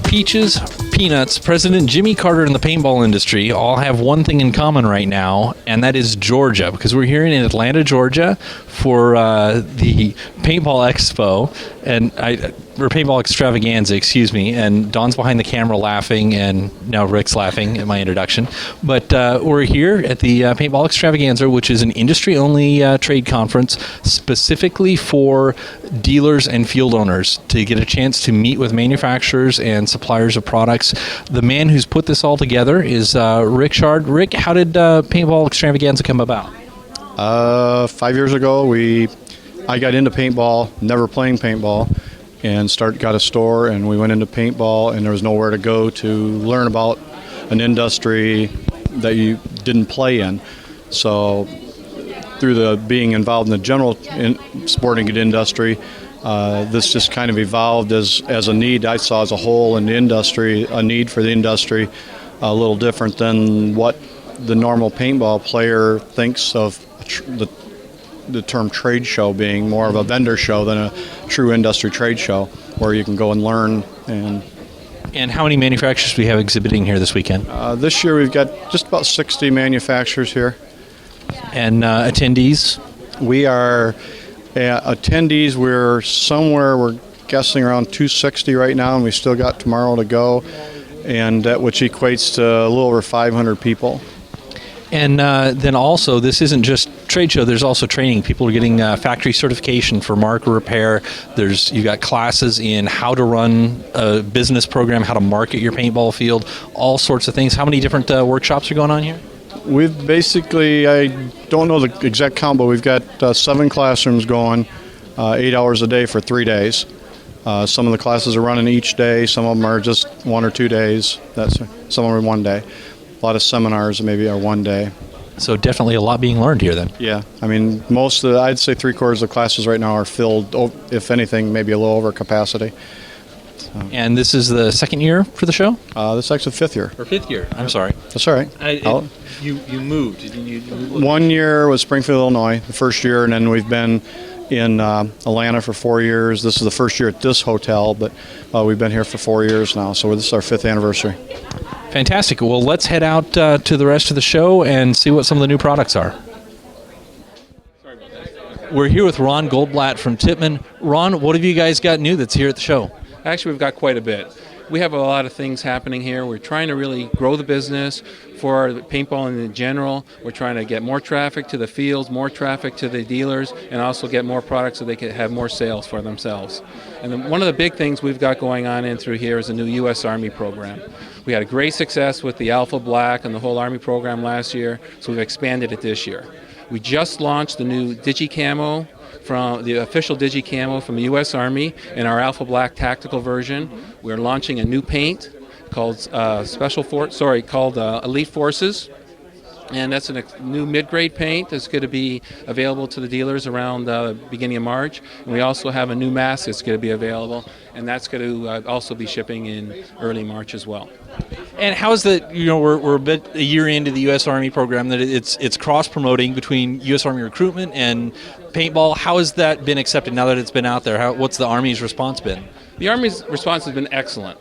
Peaches, Peanuts, President Jimmy Carter, and the paintball industry all have one thing in common right now, and that is Georgia, because we're here in Atlanta, Georgia, for the Paintball Expo, or Paintball Extravaganza, excuse me, and Don's behind the camera laughing, and now Rick's laughing at my introduction. But we're here at the Paintball Extravaganza, which is an industry-only trade conference specifically for dealers and field owners to get a chance to meet with manufacturers and suppliers of products. The man who's put this all together is Rich Chard. Rick, how did Paintball Extravaganza come about? 5 years ago, I got into paintball, never playing paintball, and got a store, and we went into paintball, and there was nowhere to go to learn about an industry that you didn't play in. So through being involved in the general sporting industry, this just kind of evolved as a need I saw as a whole in the industry, a need for the industry, a little different than what the normal paintball player thinks of the term trade show being more of a vendor show than a true industry trade show where you can go and learn. And how many manufacturers do we have exhibiting here this weekend? This year we've got just about 60 manufacturers here. And attendees? We are attendees. We're guessing around 260 right now, and we still got tomorrow to go, and which equates to a little over 500 people. And then also, this isn't just trade show. There's also training. People are getting factory certification for marker repair. You've got classes in how to run a business program, how to market your paintball field, all sorts of things. How many different workshops are going on here? We've basically, I don't know the exact count, but we've got 7 classrooms going, 8 hours a day for 3 days. Some of the classes are running each day. Some of them are just 1 or 2 days. Some of them are 1 day. A lot of seminars maybe are 1 day. So definitely a lot being learned here then. Yeah. I mean, I'd say 3/4 of the classes right now are filled, if anything, maybe a little over capacity. So. And this is the second year for the show? This is actually the 5th year. Or 5th year. I'm sorry. That's all right. You moved. You 1 year was Springfield, Illinois, the first year, and then we've been in Atlanta for 4 years. This is the first year at this hotel, but we've been here for 4 years now, so this is our 5th anniversary. Fantastic. Well, let's head out to the rest of the show and see what some of the new products are. We're here with Ron Goldblatt from Tippman. Ron, what have you guys got new that's here at the show? Actually, we've got quite a bit. We have a lot of things happening here. We're trying to really grow the business for paintball in general. We're trying to get more traffic to the fields, more traffic to the dealers, and also get more products so they can have more sales for themselves. And then one of the big things we've got going on in through here is a new U.S. Army program. We had a great success with the Alpha Black and the whole Army program last year, so we've expanded it this year. We just launched the new Digi-Camo, from the official Digi-Camo from the U.S. Army in our Alpha Black tactical version. We're launching a new paint called Elite Forces, and that's a new mid-grade paint that's going to be available to the dealers around the beginning of March. And we also have a new mask that's going to be available, and that's going to also be shipping in early March as well. And how is that? We're a year into the U.S. Army program that it's cross-promoting between U.S. Army recruitment and paintball. How has that been accepted now that it's been out there? What's the Army's response been? The Army's response has been excellent.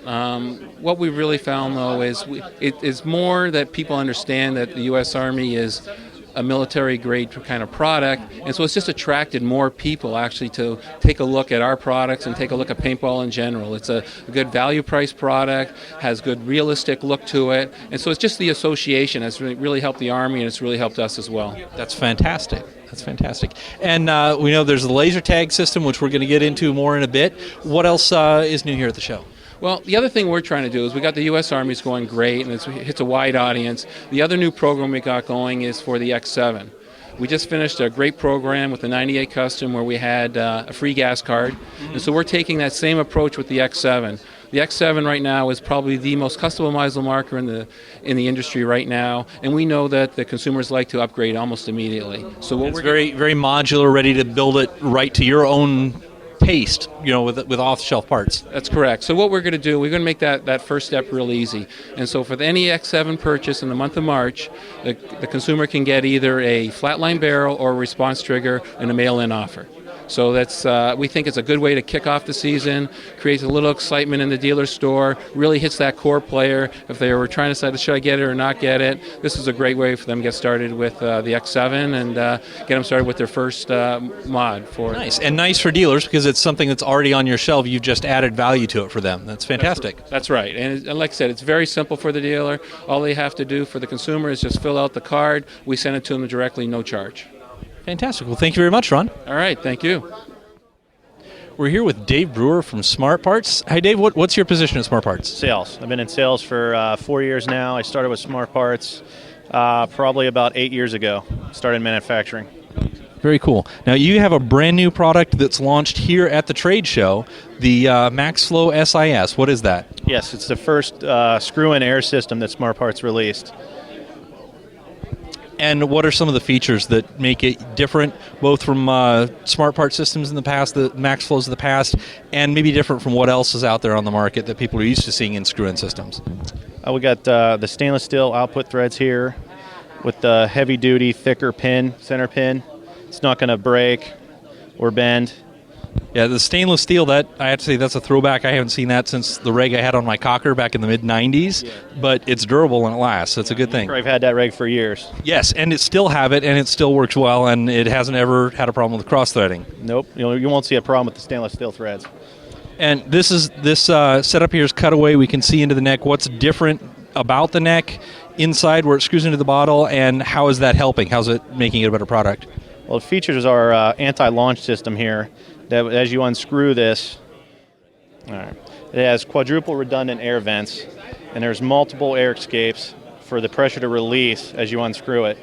What we've really found, though, is it's more that people understand that the U.S. Army is a military-grade kind of product, and so it's just attracted more people actually to take a look at our products and take a look at paintball in general. It's a good value-price product, has good realistic look to it, and so it's just the association has really helped the Army, and it's really helped us as well. That's fantastic. That's fantastic. And we know there's the laser tag system, which we're going to get into more in a bit. What else is new here at the show? Well, the other thing we're trying to do is we got the U.S. Army's going great, and it hits a wide audience. The other new program we got going is for the X7. We just finished a great program with the 98 Custom where we had a free gas card, and so we're taking that same approach with the X7. The X7 right now is probably the most customizable marker in the industry right now, and we know that the consumers like to upgrade almost immediately. So it's very, very modular, ready to build it right to your own taste, with off-the-shelf parts. That's correct. So what we're going to do, we're going to make that first step real easy. And so for any X7 purchase in the month of March, the consumer can get either a flatline barrel or a response trigger and a mail-in offer. So that's we think it's a good way to kick off the season, creates a little excitement in the dealer store, really hits that core player. If they were trying to decide, should I get it or not get it, this is a great way for them to get started with the X7 and get them started with their first mod for it. Nice. And nice for dealers because it's something that's already on your shelf. You've just added value to it for them. That's fantastic. That's right. And like I said, it's very simple for the dealer. All they have to do for the consumer is just fill out the card. We send it to them directly, no charge. Fantastic. Well, thank you very much, Ron. All right. Thank you. We're here with Dave Brewer from Smart Parts. Hi, Dave. What's your position at Smart Parts? Sales. I've been in sales for 4 years now. I started with Smart Parts probably about 8 years ago. Started manufacturing. Very cool. Now, you have a brand new product that's launched here at the trade show, the MaxFlow SIS. What is that? Yes, it's the first screw-in air system that Smart Parts released. And what are some of the features that make it different, both from Smart Part systems in the past, the MaxFlows of the past, and maybe different from what else is out there on the market that people are used to seeing in screw-in systems? We got the stainless steel output threads here with the heavy-duty, thicker pin, center pin. It's not going to break or bend. Yeah, the stainless steel, that I have to say that's a throwback. I haven't seen that since the reg I had on my cocker back in the mid-'90s, but it's durable and it lasts. That's a good thing. I've had that reg for years. Yes, and it still have it, and it still works well, and it hasn't ever had a problem with cross-threading. Nope, you won't see a problem with the stainless steel threads. And this setup here is cutaway. We can see into the neck. What's different about the neck inside where it screws into the bottle, and how is that helping? How's it making it a better product? Well, it features our anti-launch system here that as you unscrew this, all right, it has quadruple redundant air vents, and there's multiple air escapes for the pressure to release as you unscrew it.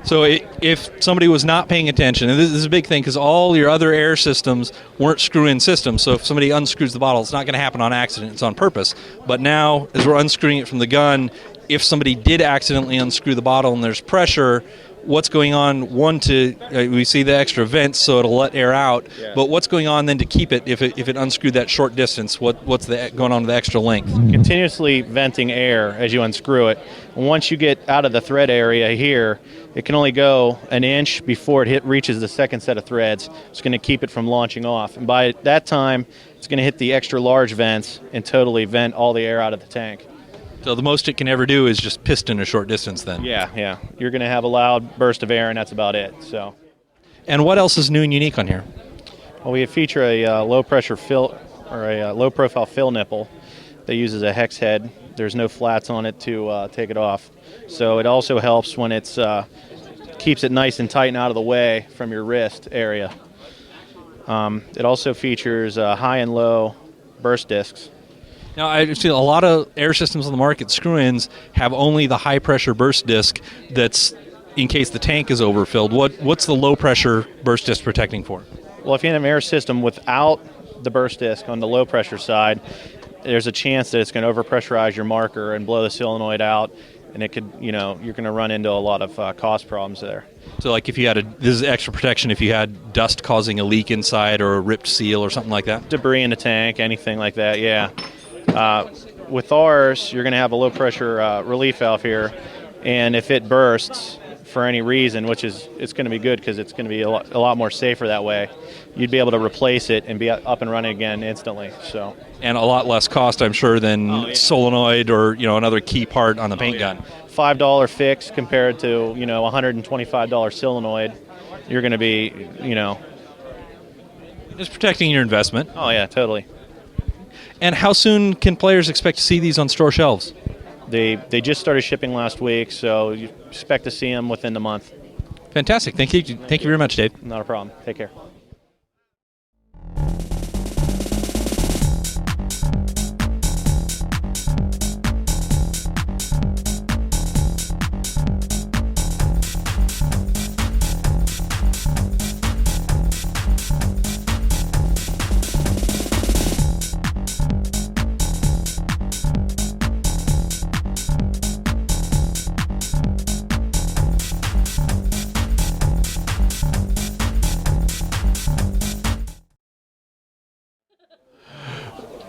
So if somebody was not paying attention, and this is a big thing because all your other air systems weren't screw-in systems, so if somebody unscrews the bottle, it's not going to happen on accident, it's on purpose. But now, as we're unscrewing it from the gun, if somebody did accidentally unscrew the bottle and there's pressure, what's going on? We see the extra vents, so it'll let air out. Yeah. But what's going on then to keep it if it unscrewed that short distance? What's going on with the extra length? Continuously venting air as you unscrew it. And once you get out of the thread area here, it can only go an inch before it reaches the second set of threads. It's going to keep it from launching off. And by that time, it's going to hit the extra large vents and totally vent all the air out of the tank. So the most it can ever do is just piston a short distance then? Yeah. You're going to have a loud burst of air, and that's about it. So. And what else is new and unique on here? Well, we feature a low-pressure fill, or a low-profile fill nipple that uses a hex head. There's no flats on it to take it off. So it also helps when it's keeps it nice and tight and out of the way from your wrist area. It also features high and low burst discs. Now, I've seen a lot of air systems on the market, screw-ins, have only the high-pressure burst disc that's in case the tank is overfilled. What's the low-pressure burst disc protecting for? Well, if you have an air system without the burst disc on the low-pressure side, there's a chance that it's going to overpressurize your marker and blow the solenoid out, and it could, you're going to run into a lot of cost problems there. So, like, if you had this is extra protection if you had dust causing a leak inside or a ripped seal or something like that? Debris in the tank, anything like that, yeah. With ours, you're going to have a low-pressure relief valve here, and if it bursts for any reason, it's going to be good because it's going to be a lot more safer that way, you'd be able to replace it and be up and running again instantly. So. And a lot less cost, I'm sure, than solenoid or another key part on the paint gun. $5 fix compared to $125 solenoid, you're going to be just protecting your investment. Oh yeah, totally. And how soon can players expect to see these on store shelves? They just started shipping last week, so you expect to see them within the month. Fantastic. Thank you very much, Dave. Not a problem. Take care.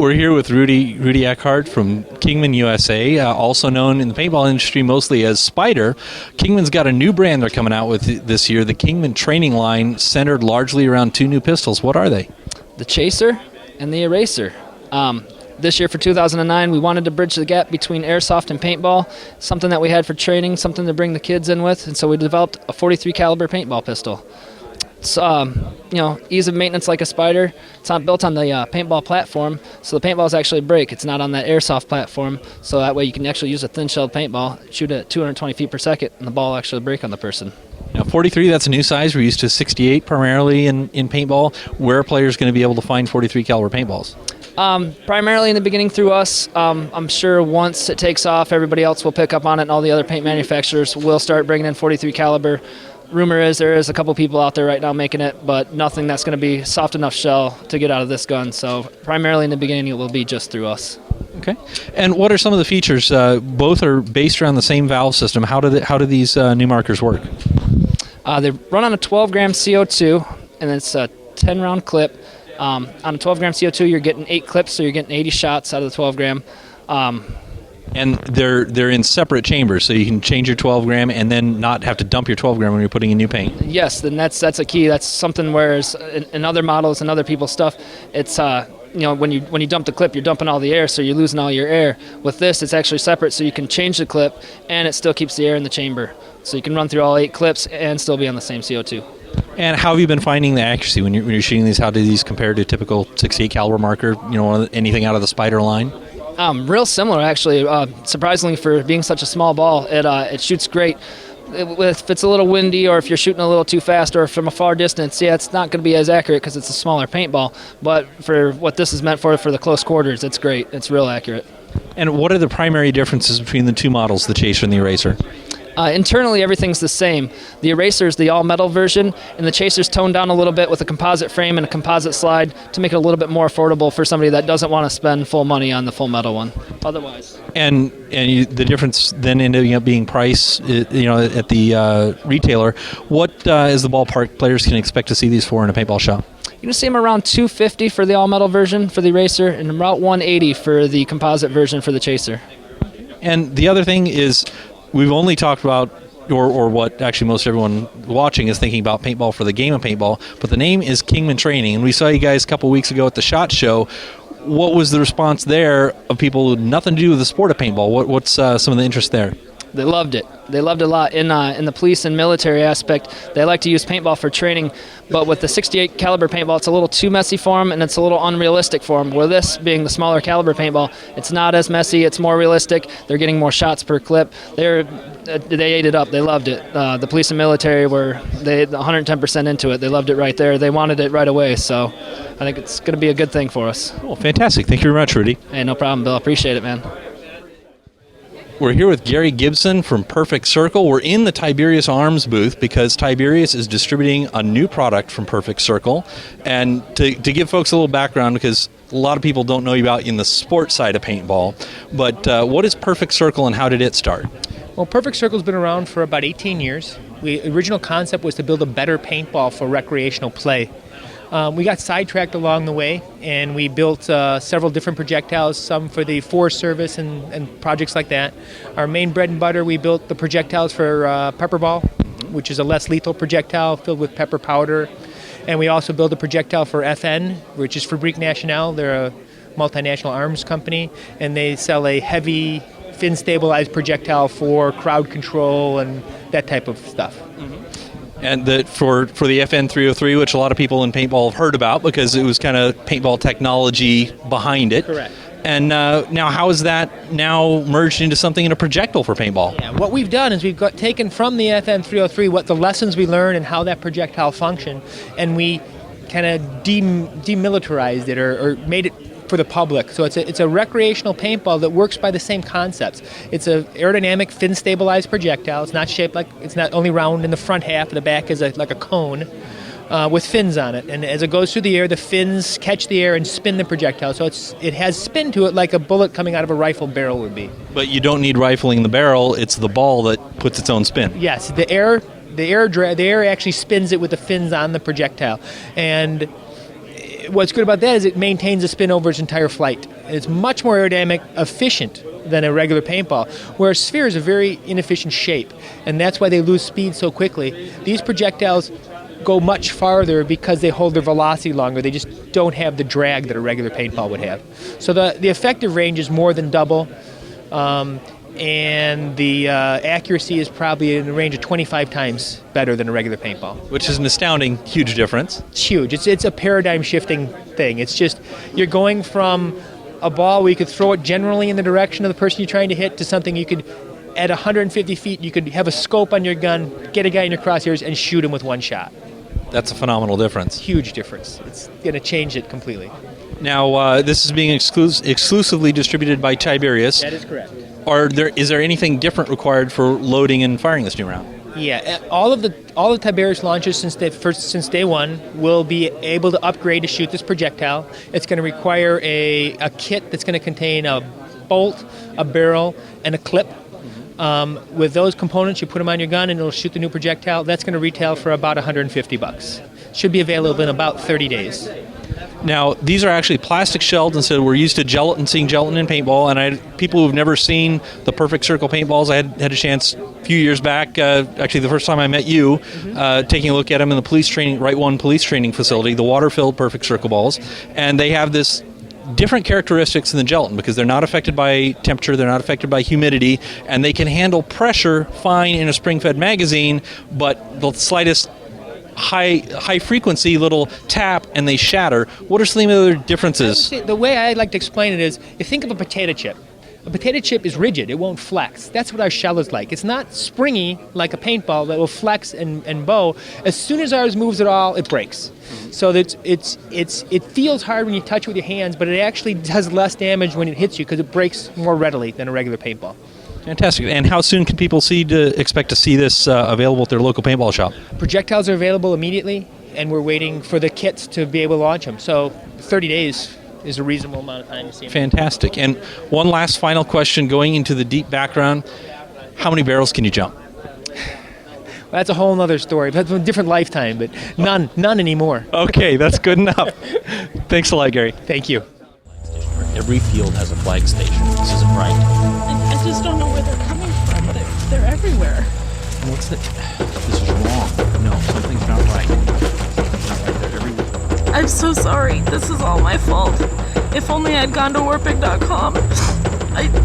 We're here with Rudy Eckhard from Kingman, USA, also known in the paintball industry mostly as Spyder. Kingman's got a new brand they're coming out with this year, the Kingman training line, centered largely around two new pistols. What are they? The Chaser and the Eraser. This year for 2009, we wanted to bridge the gap between airsoft and paintball, something that we had for training, something to bring the kids in with, and so we developed a .43 caliber paintball pistol. It's ease of maintenance like a Spyder. It's not built on the paintball platform, so the paintballs actually break. It's not on that airsoft platform, so that way you can actually use a thin-shelled paintball, shoot at 220 feet per second, and the ball will actually break on the person. Now, 43, that's a new size. We're used to 68 primarily in paintball. Where are players going to be able to find .43 caliber paintballs? Primarily in the beginning through us. I'm sure once it takes off, everybody else will pick up on it, and all the other paint manufacturers will start bringing in .43 caliber. Rumor is there is a couple people out there right now making it, but nothing that's going to be soft enough shell to get out of this gun. So primarily in the beginning, it will be just through us. Okay. And what are some of the features? Both are based around the same valve system. How do these new markers work? They run on a 12-gram CO2, and it's a 10-round clip. On a 12-gram CO2, you're getting 8 clips, so you're getting 80 shots out of the 12-gram. And they're in separate chambers, so you can change your 12-gram and then not have to dump your 12-gram when you're putting in new paint. Yes, then that's a key. That's something whereas in other models and other people's stuff, it's when you dump the clip, you're dumping all the air, so you're losing all your air. With this, it's actually separate, so you can change the clip, and it still keeps the air in the chamber. So you can run through all 8 clips and still be on the same CO2. And how have you been finding the accuracy when you're shooting these? How do these compare to a typical 68 caliber marker? Anything out of the Spyder line? Real similar, actually. Surprisingly, for being such a small ball, it shoots great. If it's a little windy, or if you're shooting a little too fast, or from a far distance, it's not going to be as accurate because it's a smaller paintball. But for what this is meant for the close quarters, it's great. It's real accurate. And what are the primary differences between the two models, the Chaser and the Eraser? Internally, everything's the same. The Eraser is the all-metal version, and the Chaser's toned down a little bit with a composite frame and a composite slide to make it a little bit more affordable for somebody that doesn't want to spend full money on the full metal one. Otherwise, the difference then ending up being price, at the retailer. What is the ballpark players can expect to see these for in a paintball shop? You're going to see them around $250 for the all-metal version for the Eraser, and about $180 for the composite version for the Chaser. And the other thing is, we've only talked about, or what actually most everyone watching is thinking about paintball for the game of paintball, but the name is Kingman Training, and we saw you guys a couple weeks ago at the SHOT Show. What was the response there of people with nothing to do with the sport of paintball? What's some of the interest there? They loved it. They loved it a lot. In the police and military aspect, they like to use paintball for training, but with the 68 caliber paintball, it's a little too messy for them, and it's a little unrealistic for them. Where this being the smaller caliber paintball, it's not as messy. It's more realistic. They're getting more shots per clip. They ate it up. They loved it. The police and military were 110% into it. They loved it right there. They wanted it right away. So I think it's going to be a good thing for us. Well, fantastic. Thank you very much, Rudy. Hey, no problem, Bill. Appreciate it, man. We're here with Gary Gibson from Perfect Circle. We're in the Tiberius Arms booth because Tiberius is distributing a new product from Perfect Circle. And to give folks a little background, because a lot of people don't know you about in the sports side of paintball, but what is Perfect Circle and how did it start? Well, Perfect Circle's been around for about 18 years. The original concept was to build a better paintball for recreational play. We got sidetracked along the way, and we built several different projectiles, some for the Forest Service and projects like that. Our main bread and butter, we built the projectiles for Pepperball, which is a less lethal projectile filled with pepper powder. And we also built a projectile for FN, which is Fabrique Nationale. They're a multinational arms company, and they sell a heavy fin-stabilized projectile for crowd control and that type of stuff. And for the FN 303, which a lot of people in paintball have heard about because it was kind of paintball technology behind it. Correct. And now how is that now merged into something in a projectile for paintball? Yeah, what we've done is we've taken from the FN 303 what the lessons we learned and how that projectile functioned, and we kind of demilitarized it or made it for the public. So it's a recreational paintball that works by the same concepts. It's a aerodynamic fin stabilized projectile. It's not shaped like, it's not only round in the front half, the back is like a cone with fins on it. And as it goes through the air, the fins catch the air and spin the projectile. So it has spin to it like a bullet coming out of a rifle barrel would be. But you don't need rifling the barrel. It's the ball that puts its own spin. Yes, the air actually spins it with the fins on the projectile. And what's good about that is it maintains the spin over its entire flight. It's much more aerodynamic efficient than a regular paintball, where a sphere is a very inefficient shape, and that's why they lose speed so quickly. These projectiles go much farther because they hold their velocity longer. They just don't have the drag that a regular paintball would have. So the effective range is more than double, and the accuracy is probably in the range of 25 times better than a regular paintball. Which is an astounding, huge difference. It's huge. It's a paradigm-shifting thing. It's just you're going from a ball where you could throw it generally in the direction of the person you're trying to hit to something you could, at 150 feet, you could have a scope on your gun, get a guy in your crosshairs, and shoot him with one shot. That's a phenomenal difference. Huge difference. It's going to change it completely. Now, this is being exclusively distributed by Tiberius. That is correct. Is there anything different required for loading and firing this new round? Yeah, all of the Tiberius launchers since day one will be able to upgrade to shoot this projectile. It's going to require a kit that's going to contain a bolt, a barrel, and a clip. With those components, you put them on your gun and it'll shoot the new projectile. That's going to retail for about $150. Should be available in about 30 days. Now, these are actually plastic shelled, and so we're used to seeing gelatin in paintball. And people who've never seen the Perfect Circle paintballs, I had a chance a few years back, actually the first time I met you, taking a look at them in the Right One police training facility, the water-filled Perfect Circle balls. And they have this different characteristics than the gelatin because they're not affected by temperature, they're not affected by humidity, and they can handle pressure fine in a spring-fed magazine, but the slightest high frequency little tap and they shatter. What are some of the other differences? The way I like to explain it is, you think of a potato chip. A potato chip is rigid, it won't flex. That's what our shell is like. It's not springy like a paintball that will flex and bow. As soon as ours moves at all, it breaks. So that it feels hard when you touch it with your hands, but it actually does less damage when it hits you because it breaks more readily than a regular paintball. Fantastic. And how soon can people expect to see this available at their local paintball shop? Projectiles are available immediately, and we're waiting for the kits to be able to launch them. So 30 days is a reasonable amount of time to see them. Fantastic. And one last final question, going into the deep background, how many barrels can you jump? Well, that's a whole other story. That's a different lifetime, but none anymore. Okay, that's good enough. Thanks a lot, Gary. Thank you. Every field has a flag station. This isn't right. I just don't know where they're coming from. They're everywhere. This is wrong. No, something's not right. Something's not right. They're everywhere. I'm so sorry. This is all my fault. If only I'd gone to warpig.com.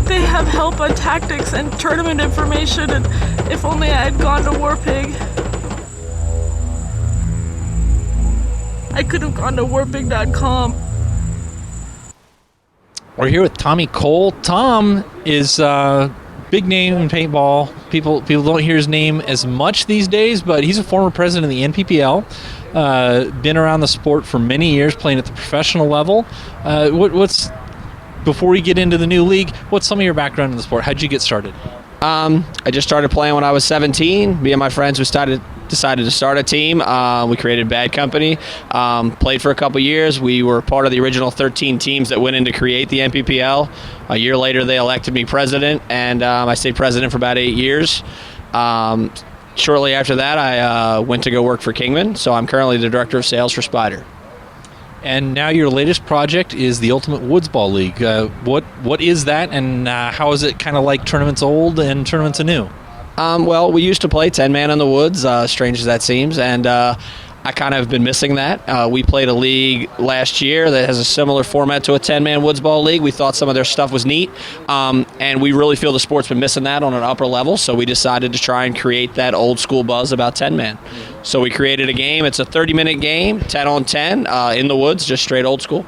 They have help on tactics and tournament information, and if only I had gone to Warpig. I could have gone to warpig.com. We're here with Tommy Cole. Tom is a big name in paintball. People don't hear his name as much these days, but he's a former president of the NPPL. Been around the sport for many years, playing at the professional level. Before we get into the new league, what's some of your background in the sport? How'd you get started? I just started playing when I was 17. Me and my friends decided to start a team. We created Bad Company. Played for a couple years. We were part of the original 13 teams that went in to create the NPPL. A year later, they elected me president, and I stayed president for about 8 years. Shortly after that, I went to go work for Kingman, so I'm currently the director of sales for Spyder. And now your latest project is the Ultimate Woodsball League. What is that, and how is it kind of like tournaments old and tournaments anew? Well, we used to play 10-man in the woods, strange as that seems, and I kind of have been missing that. We played a league last year that has a similar format to a 10-man Woodsball League. We thought some of their stuff was neat, and we really feel the sport's been missing that on an upper level, so we decided to try and create that old-school buzz about 10-man. So we created a game. It's a 30-minute game, 10-on-10, in the woods, just straight old school.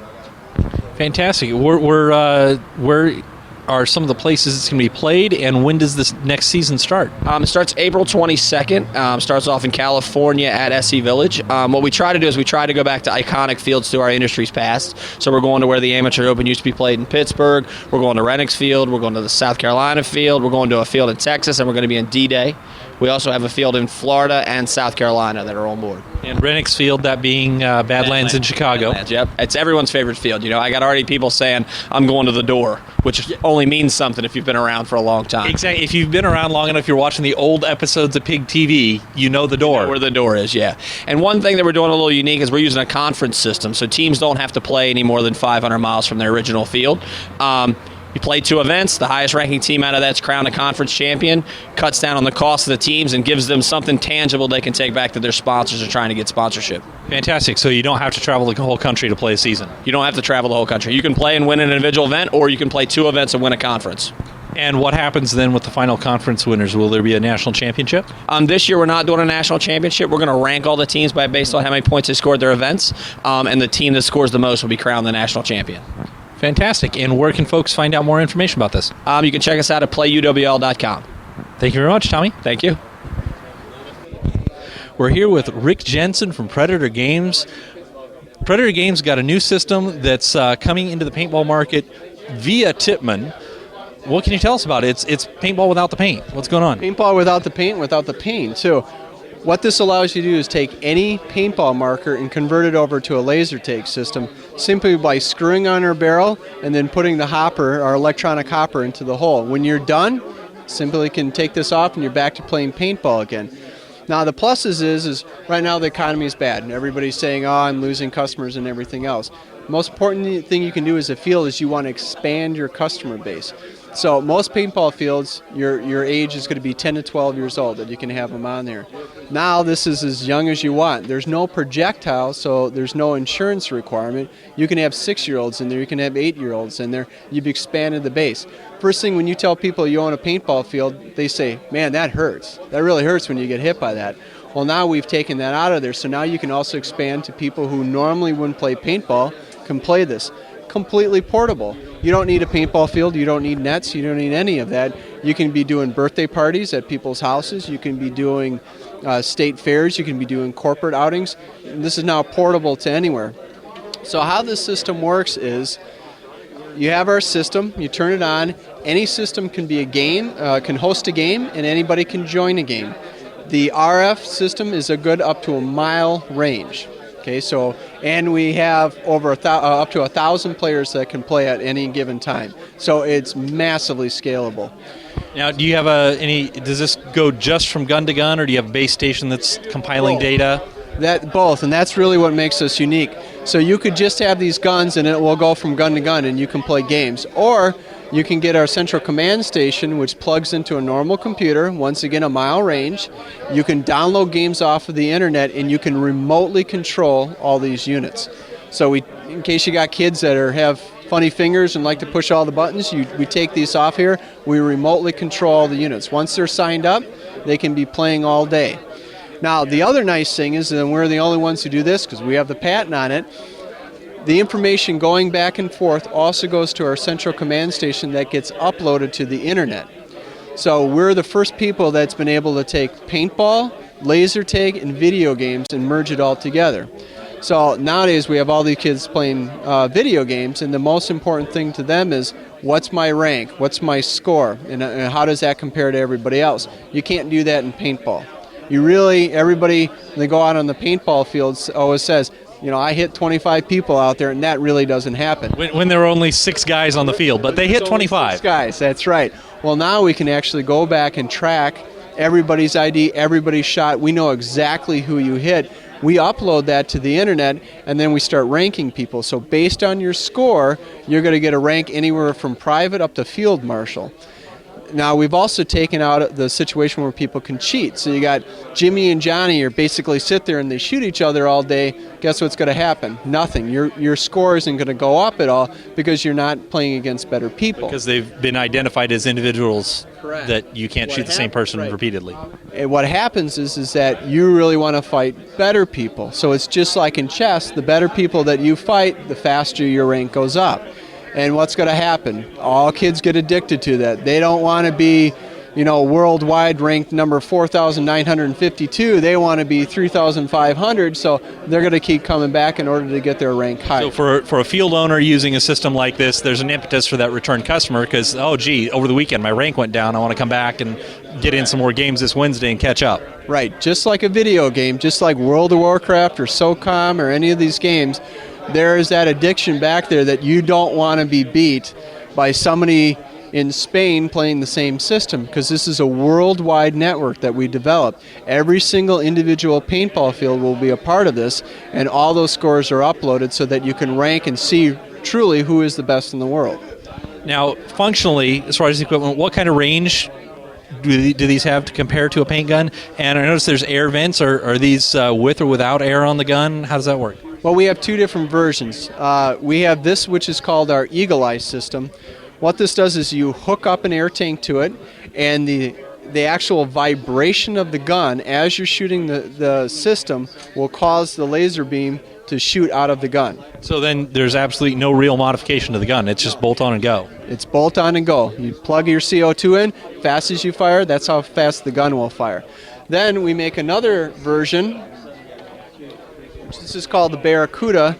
Fantastic. Where are some of the places it's going to be played, and when does this next season start? It starts April 22nd. Starts off in California at SC Village. What we try to do is we try to go back to iconic fields through our industry's past. So we're going to where the Amateur Open used to be played in Pittsburgh. We're going to Renix Field. We're going to the South Carolina field. We're going to a field in Texas, and we're going to be in D-Day. We also have a field in Florida and South Carolina that are on board. And Renix Field, that being Badlands in Chicago. Badlands, yep. It's everyone's favorite field. You know, I got already people saying, I'm going to the door, which only only means something if you've been around for a long time. Exactly. If you've been around long enough, you're watching the old episodes of PigTV, you know the door. You know where the door is, yeah. And one thing that we're doing a little unique is we're using a conference system, so teams don't have to play any more than 500 miles from their original field. You play 2 events. The highest ranking team out of that's crowned a conference champion, cuts down on the cost of the teams, and gives them something tangible they can take back to their sponsors or trying to get sponsorship. Fantastic. So you don't have to travel the whole country to play a season. You don't have to travel the whole country. You can play and win an individual event, or you can play 2 events and win a conference. And what happens then with the final conference winners? Will there be a national championship? This year we're not doing a national championship. We're going to rank all the teams based on how many points they scored their events, and the team that scores the most will be crowned the national champion. Fantastic. And where can folks find out more information about this? You can check us out at playuwl.com. Thank you very much, Tommy. Thank you. We're here with Rick Jensen from Predator Games. Predator Games got a new system that's coming into the paintball market via Tippman. What can you tell us about it? It's paintball without the paint. What's going on? Paintball without the paint, without the pain. So what this allows you to do is take any paintball marker and convert it over to a laser take system simply by screwing on our barrel and then putting the hopper, our electronic hopper, into the hole. When you're done, simply can take this off and you're back to playing paintball again. Now the pluses is right now the economy is bad and everybody's saying, oh, I'm losing customers and everything else. The most important thing you can do as a field is you want to expand your customer base. So most paintball fields, your age is going to be 10 to 12 years old that you can have them on there. Now this is as young as you want. There's no projectile, so there's no insurance requirement. You can have 6-year-olds in there, you can have 8-year-olds in there. You've expanded the base. First thing when you tell people you own a paintball field, they say, man, that hurts. That really hurts when you get hit by that. Well, now we've taken that out of there, so now you can also expand to people who normally wouldn't play paintball can play this. Completely portable. You don't need a paintball field, you don't need nets, you don't need any of that. You can be doing birthday parties at people's houses, you can be doing state fairs, you can be doing corporate outings. This is now portable to anywhere. So how this system works is you have our system, you turn it on, any system can be a game, can host a game, and anybody can join a game. The RF system is a good up to a mile range. Okay, so and we have over up to 1,000 players that can play at any given time. So it's massively scalable. Now, do you have does this go just from gun to gun, or do you have a base station that's compiling data? Both, and that's really what makes us unique. So you could just have these guns and it will go from gun to gun and you can play games. Or you can get our central command station, which plugs into a normal computer, once again a mile range. You can download games off of the internet and you can remotely control all these units. So in case you got kids that have funny fingers and like to push all the buttons, we take these off here, we remotely control all the units. Once they're signed up, they can be playing all day. Now, the other nice thing is that we're the only ones who do this because we have the patent on it. The information going back and forth also goes to our central command station that gets uploaded to the internet. So we're the first people that's been able to take paintball, laser tag, and video games and merge it all together. So nowadays we have all these kids playing video games, and the most important thing to them is what's my rank, what's my score, and how does that compare to everybody else? You can't do that in paintball. Everybody, when they go out on the paintball fields, always says, I hit 25 people out there, and that really doesn't happen. When there are only 6 guys on the field, but they hit 25. 6 guys, that's right. Well, now we can actually go back and track everybody's ID, everybody's shot. We know exactly who you hit. We upload that to the internet, and then we start ranking people. So based on your score, you're going to get a rank anywhere from private up to field marshal. Now, we've also taken out the situation where people can cheat. So you got Jimmy and Johnny are basically sit there and they shoot each other all day. Guess what's going to happen? Nothing. Your score isn't going to go up at all because you're not playing against better people. Because they've been identified as individuals. Correct. That you can't shoot the same person repeatedly. And what happens is that you really want to fight better people. So it's just like in chess, the better people that you fight, the faster your rank goes up. And what's going to happen? All kids get addicted to that. They don't want to be, worldwide ranked number 4,952. They want to be 3,500, so they're going to keep coming back in order to get their rank higher. So for a field owner using a system like this, there's an impetus for that return customer because, over the weekend my rank went down. I want to come back and get in some more games this Wednesday and catch up. Right, just like a video game, just like World of Warcraft or SOCOM or any of these games, there is that addiction back there that you don't want to be beat by somebody in Spain playing the same system, because this is a worldwide network that we developed. Every single individual paintball field will be a part of this, and all those scores are uploaded so that you can rank and see truly who is the best in the world. Now, functionally, as far as the equipment, what kind of range do these have to compare to a paint gun? And I notice there's air vents. Are these with or without air on the gun? How does that work? Well, we have two different versions. We have this, which is called our Eagle Eye system. What this does is you hook up an air tank to it, and the actual vibration of the gun as you're shooting the system will cause the laser beam to shoot out of the gun. So then there's absolutely no real modification to the gun. It's just bolt on and go. It's bolt on and go. You plug your CO2 in, fast as you fire, that's how fast the gun will fire. Then we make another version. This is called the Barracuda.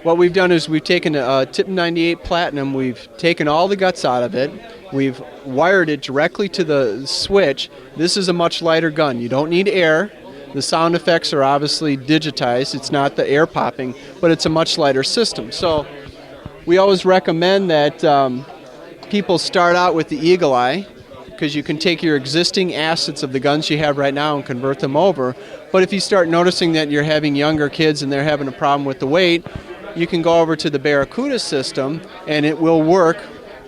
What we've done is we've taken a Tippman 98 Platinum, we've taken all the guts out of it, we've wired it directly to the switch. This is a much lighter gun. You don't need air. The sound effects are obviously digitized. It's not the air popping, but it's a much lighter system. So we always recommend that people start out with the Eagle Eye, because you can take your existing assets of the guns you have right now and convert them over. But if you start noticing that you're having younger kids and they're having a problem with the weight, you can go over to the Barracuda system, and it will work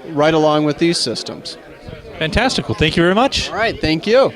right along with these systems. Fantastic. Well, thank you very much. All right, thank you.